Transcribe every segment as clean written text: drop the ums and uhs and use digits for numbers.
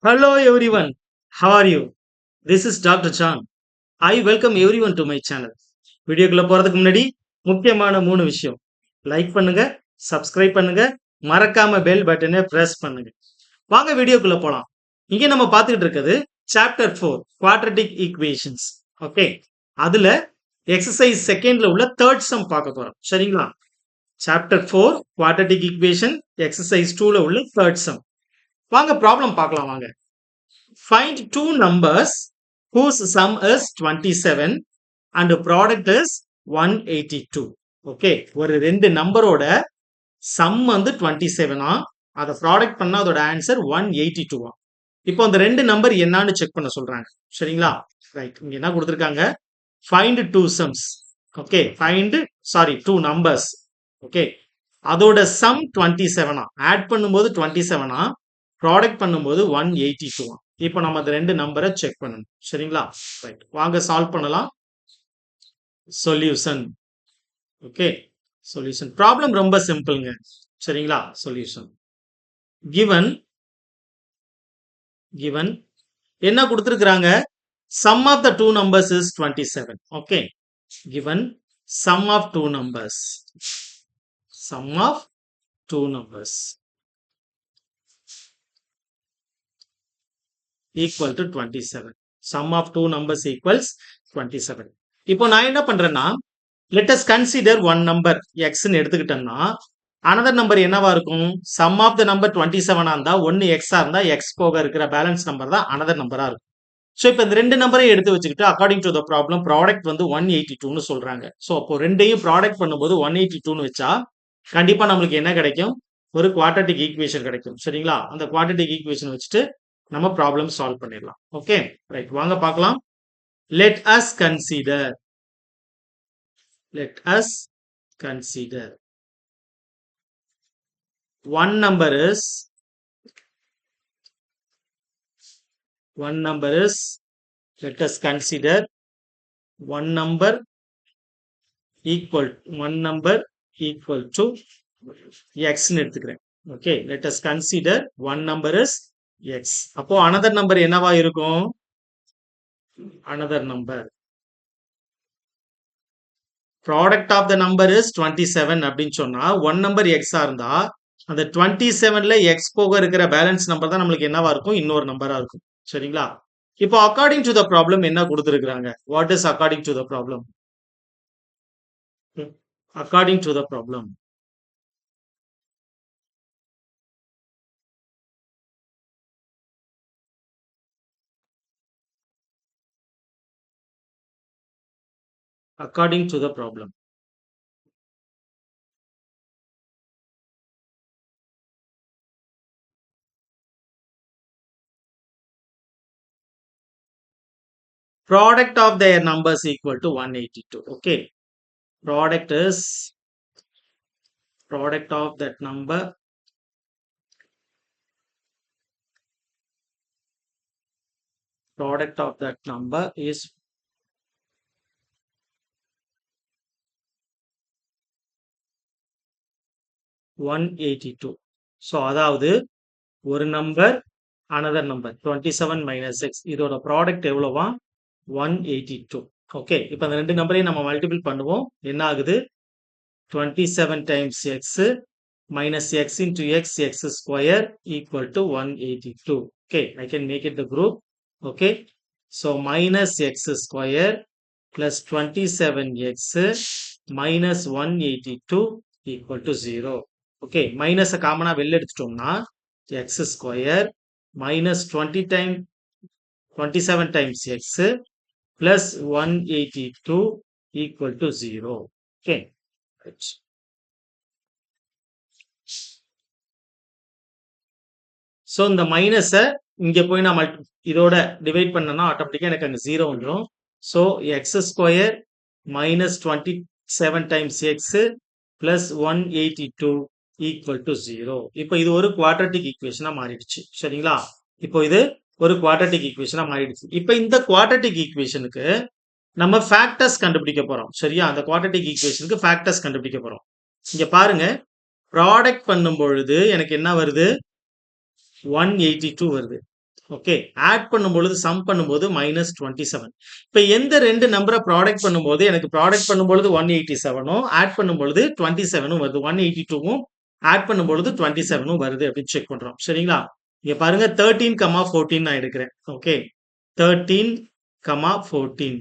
Hello everyone, how are you? This is Dr. John. I welcome everyone to my channel. வீடியோக்குள்ள போறதுக்கு முன்னாடி முக்கியமான 3 விஷயம். லைக் பண்ணுங்க, சப்ஸ்கிரைப் பண்ணுங்க, மறக்காம பெல் பட்டனை பிரஸ் பண்ணுங்க. வாங்க வீடியோக்குள்ள போலாம். இங்க நம்ம பார்த்துட்டு இருக்கிறது சாப்டர் 4 குவாட்ரட்டிக் ஈக்குவேஷன்ஸ். ஓகே. அதுல எக்ஸசைஸ் செகண்ட்ல உள்ள தேர்ட் சம் பார்க்க போறோம். சரிங்களா? சாப்டர் 4 குவாட்ரட்டிக் ஈக்குவேஷன் எக்ஸசைஸ் 2ல உள்ள தேர்ட் சம். வாங்க ப்ராப்ளம் பார்க்கலாம் வாங்க. Find two numbers whose sum is 27 and product is 182. Okay, ஒரு ரெண்டு நம்பரோட சம் வந்து 27 அதை ப்ராடக்ட் பண்ணா அதோட ஆன்சர் 182. இப்போ அந்த ரெண்டு நம்பர் என்னன்னு செக் பண்ண சொல்றாங்க. சரிங்களா? ரைட், இங்க என்ன கொடுத்துருக்காங்க? Find two sums. Okay, two numbers. Okay, அதோட சம் 27 ஆட் பண்ணும்போது 27 ப்ராடக்ட் பண்ணும்போது 182. இப்போ நம்ம அந்த ரெண்டு நம்பரை செக் பண்ணணும். சரிங்களா? ரைட், வாங்க சால்வ் பண்ணலாம். சொல்யூஷன். Okay, solution. ப்ராப்ளம் ரொம்ப சிம்பிள்ங்க. சரிங்களா? சொல்யூஷன் given என்ன கொடுத்திருக்காங்க? sum of the two numbers is 27. Okay, given sum of two numbers equal to 27. Sum of two numbers equals 27. இப்போ நான் என்ன பண்றேன்னா, let us consider one number x ன்னு எடுத்துக்கிட்டோம்னா another number என்னவா இருக்கும்? sum of the number 27 இருந்தா ஒன்னு x இருந்தா x போக இருக்கிற பேலன்ஸ் நம்பர் தான் another நம்பரா இருக்கும். ஸோ இப்போ இந்த ரெண்டு நம்பரையும் எடுத்து வச்சுக்கிட்டு according to the problem product வந்து 182ன்னு சொல்றாங்க. ஸோ அப்போ ரெண்டையும் ப்ராடக்ட் பண்ணும்போது 182ன்னு வச்சா கண்டிப்பா நம்மளுக்கு என்ன கிடைக்கும்? ஒரு குவாட்ரட்டிக் ஈக்குவேஷன் கிடைக்கும். சரிங்களா? அந்த குவாட்ரட்டிக் ஈக்குவேஷன் வச்சுட்டு நம்ம ப்ராப்ளம் சால்வ் பண்ணிடலாம். ஓகே, ரைட், வாங்க பார்க்கலாம். let us consider one number is let us consider one number equal to x ன்னு எடுத்துக்கிறேன். Okay, let us consider one number is x. அப்போ another number என்னவா இருக்கும்? another number product of the number is 27 அப்படின்னு சொன்னா one number x இருந்தா அந்த 27ல x போக இருக்கிற பேலன்ஸ் நம்பர் தான் நம்மளுக்கு என்னவா இருக்கும்? இன்னொரு நம்பரா இருக்கும். சரிங்களா? இப்போ அக்கார்டிங் டு த ப்ராப்ளம் என்ன கொடுத்திருக்காங்க? What is according to the problem? According to the problem according to the problem product of their numbers equal to 182. Okay, product of that number is 182. So அதாவது ஒரு number another number 27 minus x இதோட product எவ்வளவா? 182. Okay, இப்போ அந்த ரெண்டு நம்பரையும் நம்ம multiple பண்ணுவோம். என்ன ஆகுது? 27 times x minus x into x square equal to 182. Okay, I can make it the group. Okay, so minus x square plus 27x minus 182 equal to 0. Okay, minus காமனா வெளில எடுத்துட்டோம்னா x square minus 27 times x plus 182 equal to 0. Okay, right. So இந்த மைனஸை இங்கே போய் நான் இதோட divide பண்ணனா ஆட்டோமேட்டிக்காக எனக்கு அங்கே 0 வந்துடும். So X square minus 27 times X plus 182 equal to 0. இப்போ இது ஒரு குவாட்ரட்டிக் ஈக்குவேஷனாக மாறிடுச்சு. சரிங்களா? இப்போ இது ஒரு குவாட்ரட்டிக் ஈக்குவேஷனாக மாறிடுச்சு. இப்போ இந்த குவாட்ரட்டிக் ஈக்குவேஷனுக்கு நம்ம ஃபேக்டர்ஸ் கண்டுபிடிக்க போறோம். சரியா? அந்த குவாட்ரட்டிக் ஈக்குவேஷனுக்கு ஃபேக்டர்ஸ் கண்டுபிடிக்க போறோம். இங்க பாருங்க, ப்ராடக்ட் பண்ணும் பொழுது எனக்கு என்ன வருது? 182 வருது. ஓகே. ஆட் பண்ணும்பொழுது சம் பண்ணும்போது -27. இப்ப எந்த 2 நம்பர ப்ராடக்ட் பண்ணும்போது எனக்கு ப்ராடக்ட் பண்ணும்பொழுது 187ம் ஆட் பண்ணும்பொழுது 27ம் வருது. 182வும் ஆட் பண்ணும்பொழுது 27ம் வருது அப்படின்னு செக் பண்றோம். சரிங்களா? இங்க பாருங்க 13, 14 நான் எடுக்கிறேன். ஓகே. 13, 14.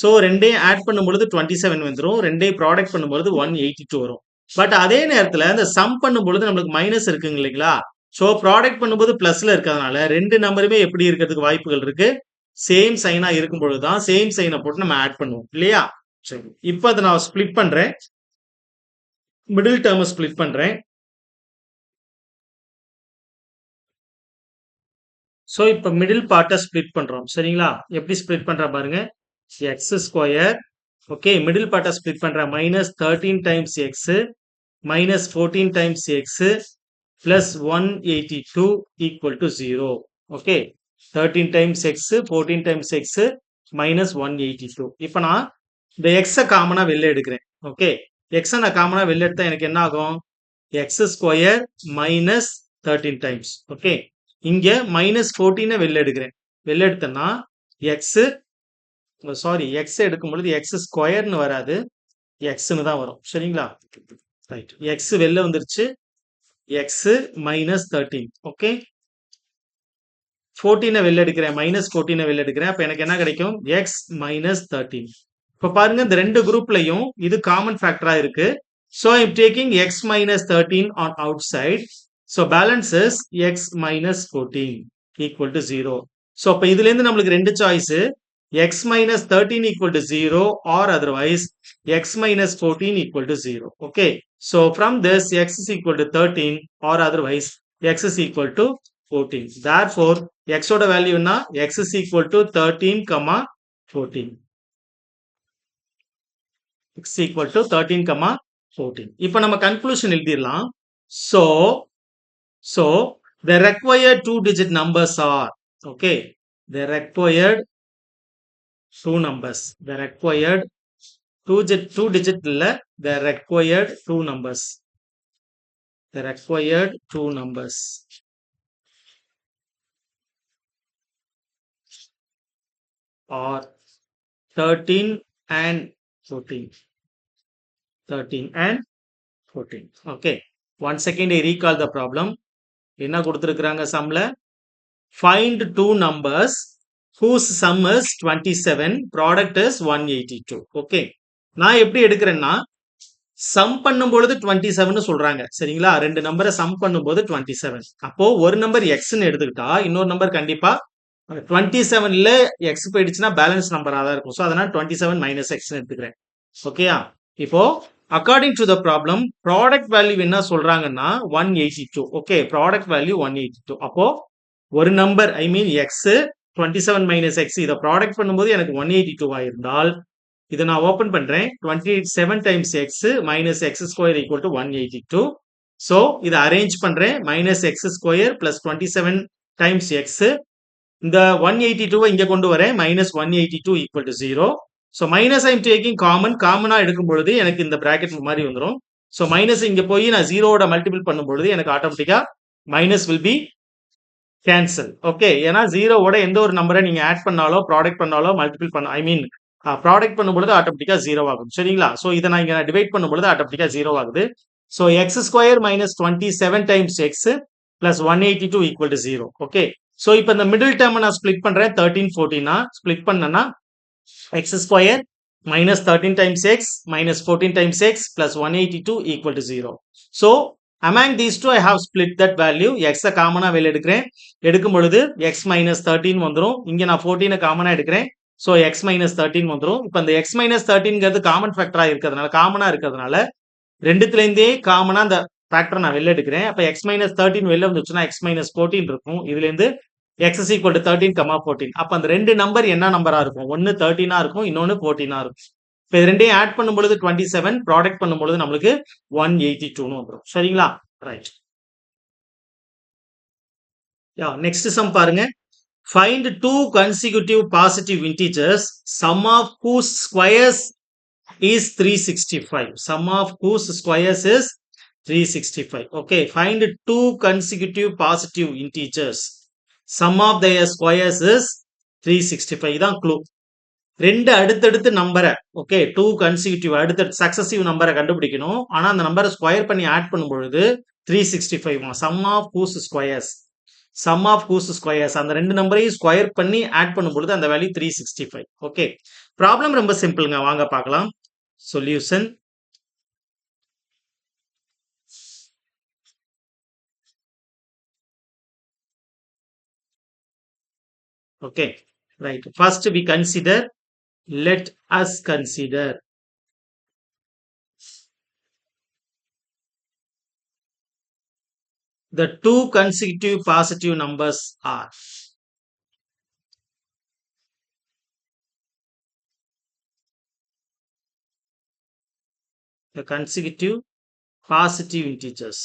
ஸோ 2யும் ஆட் பண்ணும்பொழுது 27 வந்துரும். 2யும் ப்ராடக்ட் பண்ணும்பொழுது 182 வரும். பட் அதே நேரத்துல இந்த சம் பண்ணும்பொழுது நம்மளுக்கு மைனஸ் இருக்குங்க இல்லைங்களா? ஸோ ப்ராடக்ட் பண்ணும்போது பிளஸ்ல இருக்கிறதுனால 2 நம்பருமே எப்படி இருக்கிறதுக்கு வாய்ப்புகள் இருக்கு? சேம் சைனா இருக்கும் பொழுது தான் சேம் சைன போட்டு நம்ம ஆட் பண்ணுவோம். இல்லையா? சரி. இப்ப அத நான் ஸ்ப்ளிட் பண்றேன். மிடில் டெர்ம ஸ்ப்ளிட் பண்றேன். ஸோ இப்ப மிடில் பார்ட்ட ஸ்ப்ளிட் பண்றோம். சரிங்களா? எப்படி ஸ்ப்ளிட் பண்றேன் பாருங்க. X square. ஓகே. மிடில் பார்ட்ட ஸ்ப்ளிட் பண்றேன். -13 times x -14 times x plus 182 equal to 0. Okay. 13 times x, 14 times x minus 182. இப்ப நான் இந்த x காமனா வெளில எடுக்கிறேன். ஓகே. x நான் காமனா வெளில எடுத்தா எனக்கு என்ன ஆகும்? x square minus 13 times. Okay. இங்க minus 14 வெளில எடுக்கிறேன். வெளில எடுத்தேன்னா x x எடுக்கும் பொழுது x ஸ்கொயர்னு வராது. xன்னு தான் வரும். சரிங்களா? ரைட். x வெளில வந்துருச்சு. x minus 13. ஓகே. 14 வெளில எடுக்கிறேன். -14 வெளில எடுக்கிறேன். அப்ப எனக்கு என்ன கிடைக்கும்? x minus 13. இப்ப பாருங்க இந்த ரெண்டு குரூப்லயும் இது காமன் ஃபேக்டரா இருக்கு. So I'm taking x minus 13 on outside. So balance is x minus 14 equal to 0. So அப்ப இதுல இருந்து நம்மளுக்கு ரெண்டு choice x minus 13 equal to 0 or otherwise x minus 14 equal to 0. Okay. So from this x is equal to 13 or otherwise x is equal to 14. Therefore x ஓட value என்ன? x is equal to 13, 14. x equal to 13, 14. இப்ப நம்ம conclusion எழுதிடலாம். So the required two-digit numbers are, okay, the required two numbers. The required two digit இல்ல, the required two numbers. The required two numbers are 13 and 14. 13 and 14. Okay. One second I recall the problem. என்ன கொடுத்திருக்கிறாங்க சம்ல? Find two numbers whose sum is 27, product is 182. Okay. நான் எப்படி எடுக்கிறேன்னா some பண்ணும்பொழுது 27 சொல்றாங்க. சரிங்களா? ரெண்டு நம்பரை சம் பண்ணும்போது 27. அப்போ ஒரு நம்பர் எக்ஸ்ன்னு எடுத்துக்கிட்டா இன்னொரு நம்பர் கண்டிப்பா 27ல எக்ஸ் போயிடுச்சுன்னா பேலன்ஸ் நம்பரா தான் இருக்கும். ஸோ அதனால 27 மைனஸ் எக்ஸ்ன்னு எடுத்துக்கிறேன். ஓகேயா? இப்போ according to the problem product value என்ன சொல்றாங்கன்னா 182. ஓகே. Product value 182. அப்போ ஒரு நம்பர் ஐ மீன் எக்ஸ் 27 மைனஸ் எக்ஸ் இதை ப்ராடக்ட் பண்ணும்போது எனக்கு 182 இருந்தால் இதை நான் ஓபன் பண்றேன். 27 times x minus X square equal to 182. So இதை அரேஞ்ச் பண்றேன். Minus X square plus 27 times X. இந்த 182 இங்க கொண்டு வரேன். Minus 182 equal to 0. So minus I'm taking காமனா எடுக்கும் பொழுது எனக்கு இந்த பிராக்கெட் மாதிரி வந்துடும். ஸோ மைனஸ் இங்க போய் நான் ஜீரோட மல்டிபிள் பண்ணும் பொழுது எனக்கு ஆட்டோமேட்டிக்கா minus will be cancel. Okay. ஏன்னா ஜீரோவோட எந்த ஒரு நம்பரை நீங்க ஆட் பண்ணாலோ ப்ராடக்ட் பண்ணாலோ மல்டிபிள் பண்ண ஐ மீன் ப்ராடக்ட் பண்ணும்பொழுது ஆட்டோமேட்டிக்கா ஜீரோ ஆகும். சரிங்களா? ஸோ இதை நான் இங்க டிவைட் பண்ணும்பொழுது ஆட்டோமேட்டிக்கா ஜீரோ ஆகுது. So X square minus 27 times X plus 182 equal to 0. Okay. So இப்போ இந்த மிடில் டேர்ம் நான் ஸ்பிளிட் பண்றேன். 13, 14 ஸ்பிளிட் பண்ணனா X square minus 13 times x minus 14 times x plus 182 equal to 0. So among these two I have split that value. x காமனா வெளிய எடுக்கிறேன். எடுக்கும் பொழுது x minus 13 வந்துரும். இங்க நான் 14 காமனா எடுக்கிறேன். So x minus 13 வந்துரும். இப்போ இந்த x minus 13ங்கிறது காமன் ஃபேக்டரா இருக்கிறதுனால காமனா இருக்கிறதுனால ரெண்டுத்துல இருந்தே காமனா அந்த ஃபேக்டர் நான் வெளிய எடுக்கிறேன். அப்ப x minus 13 வெளிய வந்துச்சுன்னா x minus 14 இருக்கும். இதுல இருந்து x is equal to 13, 14. அப்ப அந்த ரெண்டு நம்பர் என்ன நம்பரா இருக்கும்? ஒன்னு 13 இருக்கும், இன்னொன்னு 14 இருக்கும். இப்ப இது ரெண்டையும் ஆட் பண்ணும் பொழுது 27, ப்ராடக்ட் பண்ணும் பொழுது நம்மளுக்கு 182 வந்துரும். சரிங்களா? ரைட். நெக்ஸ்ட் சம் பாருங்க. Find two consecutive positive integers, sum of whose squares is 365. Sum of whose squares is 365. Okay. Find two consecutive positive integers. Sum of their squares is 365 தான் clue. ரெண்டு அடுத்தடுத்து நம்பரை ஓகே 2 கன்சிக்யூட்டிவ் அடுத்தடுத்து successive நம்பரை கண்டுபிடிக்கணும். ஆனா அந்த நம்பரை ஸ்கொயர் பண்ணி ஆட் பண்ணும் பொழுது 365 சம் ஆஃப் ஹூஸ் ஸ்கொயர்ஸ் அந்த ரெண்டு நம்பரையும் ஸ்கொயர் பண்ணி ஆட் பண்ணும் பொழுது அந்த வேல்யூ 365. ஓகே ப்ராப்ளம் ரொம்ப சிம்பிள்ங்க, வாங்க பார்க்கலாம். Solution okay right. First we consider, let us consider the two consecutive positive numbers are the consecutive positive integers.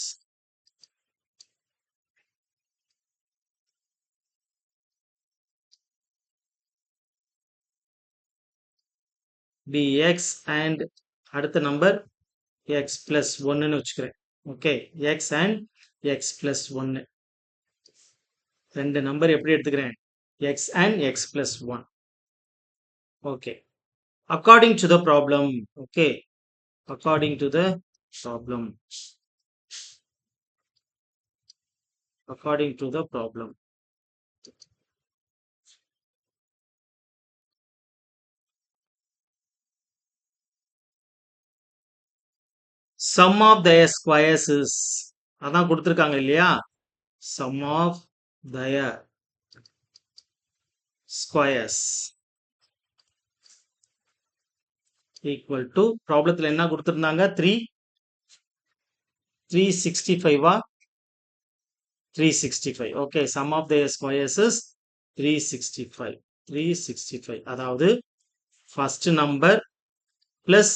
Be x and அடுத்த நம்பர் x plus 1 ன்னு வச்சுக்கிறேன். Okay x and x plus 1 ரெண்டு number எப்படி எடுத்துக்கிறேன், x and x plus 1. Okay according to the problem. okay according to the problem according to the problem sum of their squares is அதான் கொடுத்திருக்காங்க இல்லையா, sum of their squares equal to ப்ராப்ளத்துல என்ன கொடுத்திருந்தாங்க 365 365. okay sum of their squares is 365 அதாவது first number plus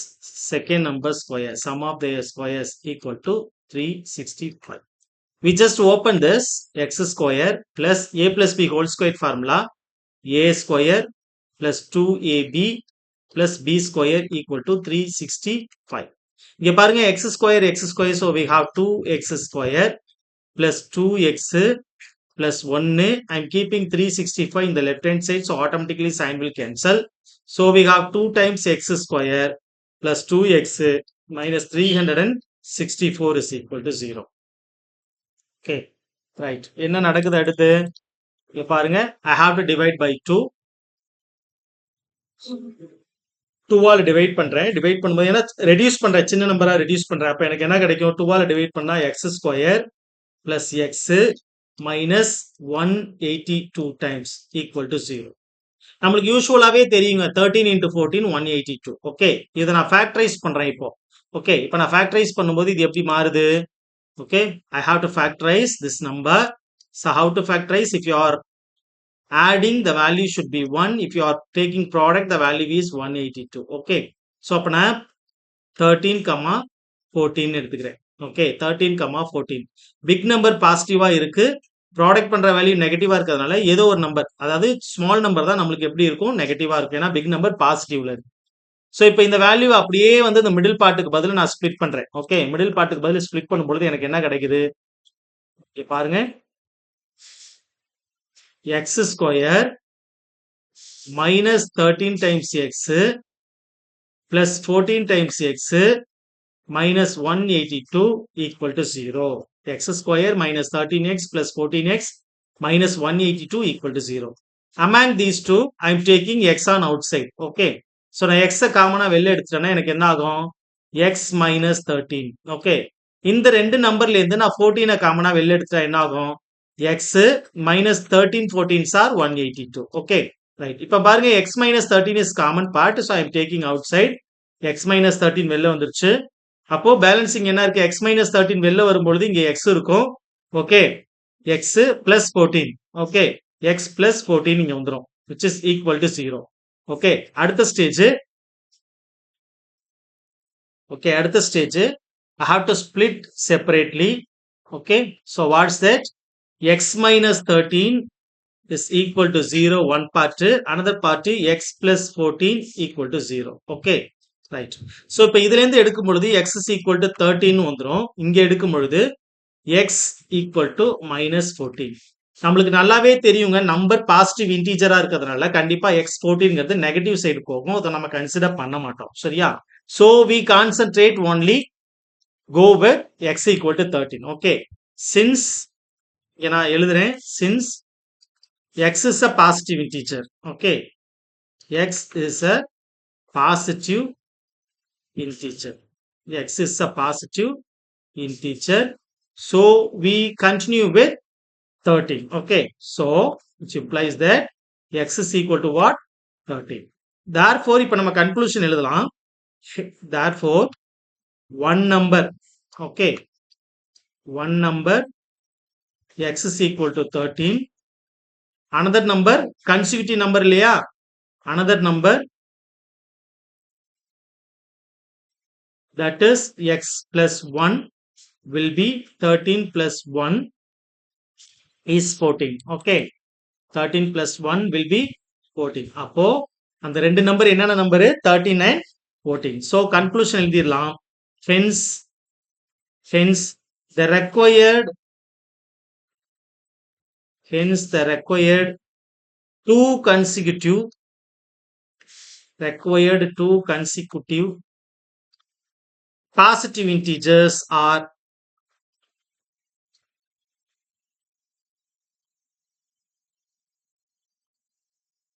second number square, sum of their squares equal to 365. We just open this x square plus a plus b whole square formula, a square plus 2ab plus b square equal to 365. இங்க பாருங்க x square, so we have 2x square plus 2x plus 1. I'm keeping 365 in the left hand side, so automatically sign will cancel. So we have 2 times x square plus 2x minus 364 is equal to 0. Okay, right. என்ன நடக்குது அடுத்து, இங்க பாருங்க I have to divide by 2. 2 all divide பண்றேன். Divide பண்ணும்போது ஏன்னா reduce பண்றேன், சின்ன நம்பரா ரெடியூஸ் பண்றேன். அப்ப எனக்கு என்ன கிடைக்கும், 2 ஆல் டிவைட் பண்ணா x square plus x minus 182 times equal to 0. நம்மளுக்கு யூசுவலாவே தெரியுங்க 13 into 14 182. ஓகே இதை நான் ஃபேக்டரைஸ் பண்றேன் இப்போ. ஓகே இப்போ நான் ஃபேக்டரைஸ் பண்ணும்போது இது எப்படி மாறுது, okay I have to factorize this number. So how to factorize, if you are adding the value should be 1, if you are taking product the value is 182. okay so அப்ப நான் 13, 14 எடுத்துக்கிறேன். Okay 13, 14 big number பாசிட்டிவா இருக்கு, product பண்ற value நெகட்டிவா இருக்கிறதுனால ஏதோ ஒரு நம்பர், அதாவது ஸ்மால் நம்பர் தான் நம்மளுக்கு எப்படி இருக்கும், நெகட்டிவா இருக்கும். ஏன்னா பிக் நம்பர் பாசிட்டிவ்ல இருக்கு. ஸோ இப்போ இந்த வேல்யூ அப்படியே வந்து இந்த மிடில் பார்ட்டுக்கு பதில் நான் ஸ்பிளிட் பண்றேன். ஓகே மிடில் பார்ட்டுக்கு பதில் ஸ்பிளிட் பண்ணும்பொழுது எனக்கு என்ன கிடைக்குது, பாருங்க x square minus 13 times x plus 14 times x minus 182 equal to 0. x square minus 13x plus 14x minus 182 equal to 0. Among these two, I am taking x on outside. Okay. So, நான் x காமனா வெளில எடுத்துட்டேன்னா எனக்கு என்ன ஆகும், x minus 13. Okay. இந்த ரெண்டு நம்பர்ல இருந்து நான் 14 காமனா வெளில எடுத்துட்டா என்ன ஆகும், x minus 13 14s are 182. Okay. Right. இப்ப பாருங்க x minus 13 is common part. So, I am taking outside. x minus 13 வெளில வந்துருச்சு. அப்போ பேலன்சிங் என்ன இருக்கு, x minus 13 வெளில வரும்பொழுது இங்க x இருக்கும். Okay x plus 14. Okay x plus 14 இங்க வந்துரும், which is equal to 0. Okay அடுத்த ஸ்டேஜ், ஓகே அடுத்த stage I have to split separately. okay so what's that, x minus 13 is equal to 0 one part, another part x plus 14 equal to 0. okay right. so இப்போ இதுல இருந்து எடுக்கும் பொழுது x is equal to 13 வந்துரும், இங்க எடுக்கும் பொழுது x equal to minus 14. நம்மளுக்கு நல்லாவே தெரியுங்க நம்பர் பாசிட்டிவ் இன்டீஜரா இருக்கிறதுனால கண்டிப்பா எக்ஸ் 14ங்கிறது நெகட்டிவ் சைடு போகும். அதை நம்ம கன்சிடர் பண்ண மாட்டோம். சரியா? So we concentrate only go with x equal to 13. Okay. Since இங்க நான் எழுதுறேன் since x is a positive integer. Okay. X is a positive integer. X is a positive integer. So we continue with 13. Okay. So which implies that x is equal to what? 13. Therefore இப்ப நம்ம conclusion எழுதலாம். Therefore one number, okay, one number x is equal to 13, another number consecutive number இல்லையா, another number that is x plus 1 will be 13 plus 1 is 14. Okay, 13 plus 1 will be 14. அப்போ அந்த ரெண்டு number என்னென்ன number? 13 and 14. So conclusion எழுதிடலாம். Hence the required two consecutive positive integers are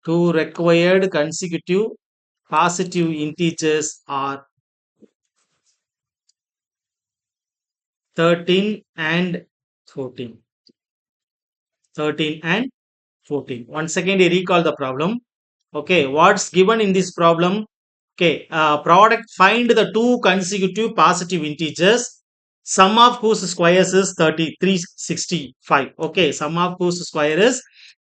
two required consecutive positive integers are 13 and 14. 13 and 14. Once again, I recall the problem. Okay, what's given in this problem? Okay, product, find the two consecutive positive integers, sum of whose squares is 365. Okay, sum of whose square is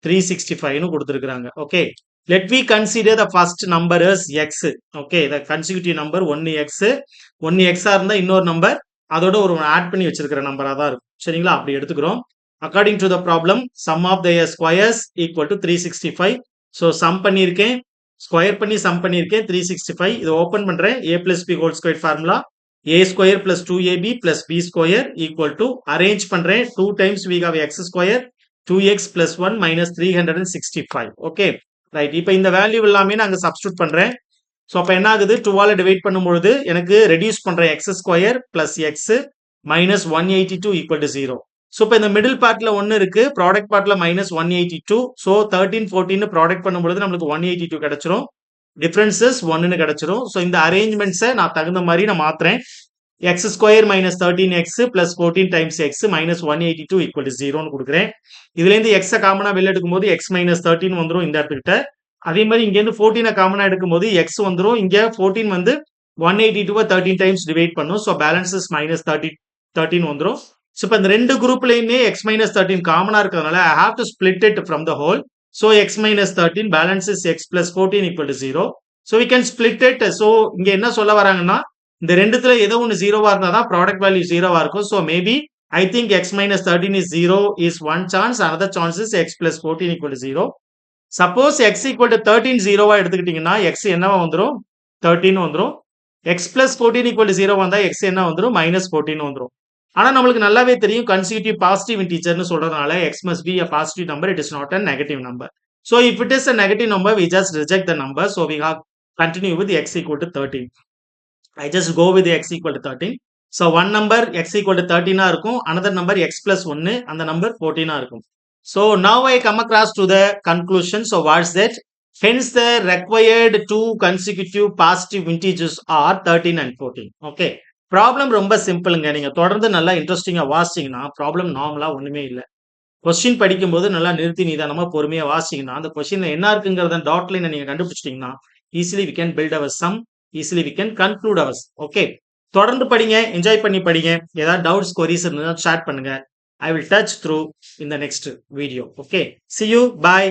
365 னு கொடுத்திருக்காங்க. Okay, let me consider the first number as x. Okay, the consecutive number 1x. 1x இருந்தா இன்னொரு number அதோட ஒரு add பண்ணி வச்சிருக்கிற நம்பரா தான் இருக்கும். சரிங்களா? அப்படி எடுத்துக்கிறோம். According to the problem, sum of the squares equal to 365. So sum பண்ணியிருக்கேன், ஸ்கொயர் பண்ணி சம் பண்ணியிருக்கேன் 365. இதை ஓப்பன் பண்றேன். a plus b whole square formula, a square plus 2ab plus b square equal to, arrange பண்றேன், 2 times we have x square 2x plus 1 minus 365. Okay right. இப்போ இந்த value எல்லாமே நான் அங்க சப்ஸ்டியூட் பண்றேன். ஸோ அப்போ என்ன ஆகுது? 2ஆல் டிவைட் பண்ணும்பொழுது எனக்கு ரெடியூஸ் பண்றேன், X square plus X minus 182 equal to 0. So இப்போ இந்த மிடில் பார்ட்ல 1 இருக்கு, ப்ராடக்ட் பார்ட்ல மைனஸ் 182. ஸோ 13 14 ப்ராடக்ட் பண்ணும்பொழுது நம்மளுக்கு 182 கிடைச்சிரும், டிஃபரன்சஸ் 1ன்னு கிடைச்சிரும். ஸோ இந்த அரேஞ்ச்மெண்ட்ஸை நான் தகுந்த மாதிரி நான் மாத்துறேன். X square minus 13x plus 14 times x minus 182 equal to 0ன்னு கொடுக்குறேன். இதுல இருந்து எக்ஸை காமனா வெளில எடுக்கும்போது எக்ஸ் மைனஸ் 13 வந்துடும் இந்த இடத்துக்கிட்ட. அதே மாதிரி இங்க இருந்து 14 காமனா எடுக்கும்போது எக்ஸ் வந்துடும். இங்க 14 வந்து 182 13 டைம்ஸ் டிவைட் பண்ணும். ஸோ பேலன்சஸ் மைனஸ் 13 வந்துடும். ஸோ இப்போ இந்த ரெண்டு குரூப்லயுமே எக்ஸ் மைனஸ் 13 காமனா இருக்கிறதுனால I have to split it from the whole. So x minus 13 balances x plus 14 equal to 0. So we can split it. So இங்க என்ன சொல்ல வராங்கன்னா, இந்த ரெண்டுத்துல ஏதோ ஒன்று ஜீரோவா இருந்தா தான் ப்ராடக்ட் வேல்யூ ஜீரோவா இருக்கும். So maybe I think X minus 13 is 0 is one chance. another chance is X plus 14 equal to 0. Suppose X equal to 13 ஜீரோவா எடுத்துக்கிட்டீங்கன்னா எக்ஸ் என்னவா வந்துடும்? 13 வந்துடும். எக்ஸ் பிளஸ் 14 ஈக்குவல் டு 0 வந்தா எக்ஸ் என்ன வந்துடும்? மைனஸ் 14 வந்துடும். ஆனா நம்மளுக்கு நல்லாவே தெரியும் கன்சிக்யூட்டிவ் பாசிட்டிவ் இன்டீஜர்னு சொல்றதுனால X must be a positive number, it is not a negative number. So if it is a negative number, we just reject the number. So we have continue with x equal to 13. I just go with x equal to 13. So one number x equal to 13 இருக்கும், another number x plus 1, அந்த number 14 இருக்கும். So now I come across to the conclusion. So what's that? Hence the required two consecutive positive integers are 13 and 14. Okay. Problem ரொம்ப சிம்பிளுங்க. நீங்க தொடர்ந்து நல்லா இன்ட்ரெஸ்டிங்கா வாசிச்சீங்கன்னா problem நார்மலா ஒண்ணுமே இல்லை. கொஸ்டின் படிக்கும்போது நல்லா நிறுத்தி நிதானமா பொறுமையா வாசிச்சீங்கன்னா அந்த கொஸ்டின்ல என்ன இருக்குங்கிறத டாட் லைனை நீங்க கண்டுபிடிச்சிட்டீங்கன்னா easily we can build our sum, easily we can conclude ours. Okay, தொடர்ந்து படிங்க, என்ஜாய் பண்ணி படிங்க. ஏதாவது டவுட்ஸ் கொரிஸ் இருந்தால் ஷேர் பண்ணுங்க. I will touch through in the next video. Okay, see you, bye.